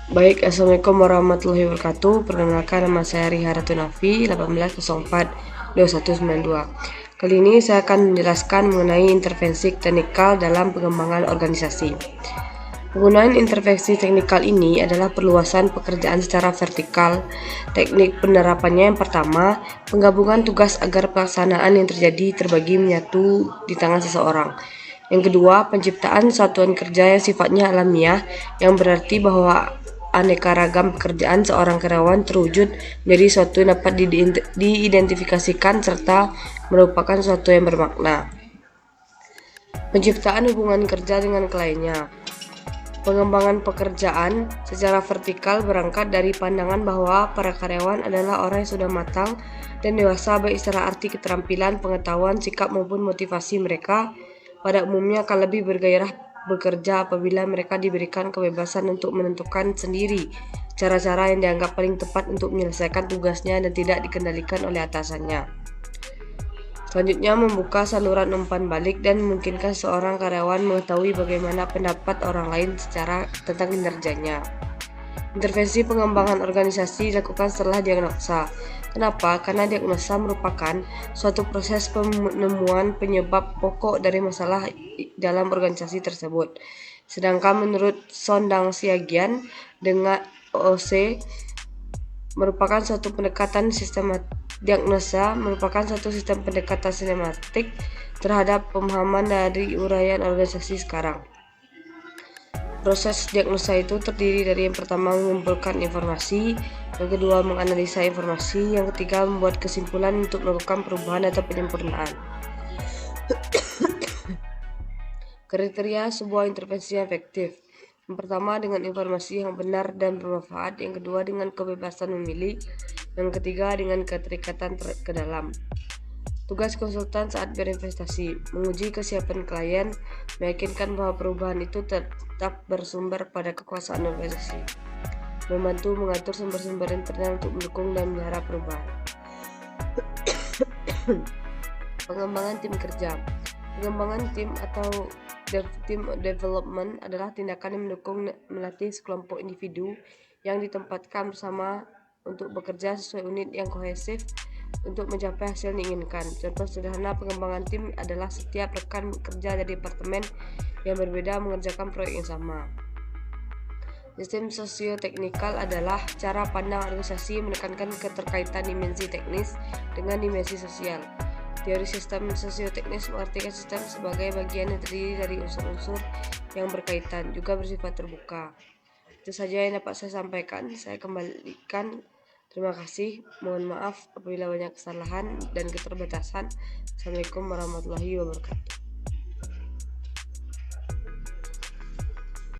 Baik, Assalamualaikum warahmatullahi wabarakatuh. Perkenalkan, nama saya Riha Ratu Nafi, 1804-2192. Kali ini saya akan menjelaskan mengenai intervensi teknikal dalam pengembangan organisasi. Penggunaan intervensi teknikal ini adalah perluasan pekerjaan secara vertikal. Teknik penerapannya yang pertama, penggabungan tugas agar pelaksanaan yang terjadi terbagi menyatu di tangan seseorang. Yang kedua, penciptaan satuan kerja yang sifatnya alamiah, yang berarti bahwa aneka ragam pekerjaan seorang karyawan terwujud menjadi suatu yang dapat diidentifikasikan serta merupakan suatu yang bermakna. Penciptaan hubungan kerja dengan kliennya. Pengembangan pekerjaan secara vertikal berangkat dari pandangan bahwa para karyawan adalah orang yang sudah matang dan dewasa baik secara arti keterampilan, pengetahuan, sikap maupun motivasi mereka pada umumnya akan lebih bergairah bekerja apabila mereka diberikan kebebasan untuk menentukan sendiri cara-cara yang dianggap paling tepat untuk menyelesaikan tugasnya dan tidak dikendalikan oleh atasannya. Selanjutnya, membuka saluran umpan balik dan memungkinkan seorang karyawan mengetahui bagaimana pendapat orang lain tentang kinerjanya. Intervensi pengembangan organisasi dilakukan setelah diagnosa. Kenapa? Karena diagnosa merupakan suatu proses penemuan penyebab pokok dari masalah dalam organisasi tersebut. Sedangkan menurut Sondang Siagian dengan OOC merupakan suatu pendekatan sistematik. Diagnosa merupakan suatu sistem pendekatan sistematik terhadap pemahaman dari uraian organisasi sekarang. Proses diagnosa itu terdiri dari yang pertama mengumpulkan informasi, yang kedua menganalisa informasi, yang ketiga membuat kesimpulan untuk melakukan perubahan atau penyempurnaan. Kriteria sebuah intervensi yang efektif. Yang pertama dengan informasi yang benar dan bermanfaat, yang kedua dengan kebebasan memilih, yang ketiga dengan keterikatan ke dalam. Tugas konsultan saat berinvestasi, menguji kesiapan klien, meyakinkan bahwa perubahan itu tetap bersumber pada kekuasaan organisasi, membantu mengatur sumber-sumber internal untuk mendukung dan memelihara perubahan. Pengembangan tim kerja. Pengembangan tim atau team development adalah tindakan yang mendukung melatih sekelompok individu yang ditempatkan bersama untuk bekerja sesuai unit yang kohesif untuk mencapai hasil yang diinginkan. Contoh sederhana pengembangan tim adalah setiap rekan kerja dari departemen yang berbeda mengerjakan proyek yang sama. Sistem sosioteknikal adalah cara pandang organisasi yang menekankan keterkaitan dimensi teknis dengan dimensi sosial. Teori sistem sosioteknis mengartikan sistem sebagai bagian yang terdiri dari unsur-unsur yang berkaitan, juga bersifat terbuka. Itu saja yang dapat saya sampaikan. Saya kembalikan. Terima kasih. Mohon maaf apabila banyak kesalahan dan keterbatasan. Assalamualaikum warahmatullahi wabarakatuh.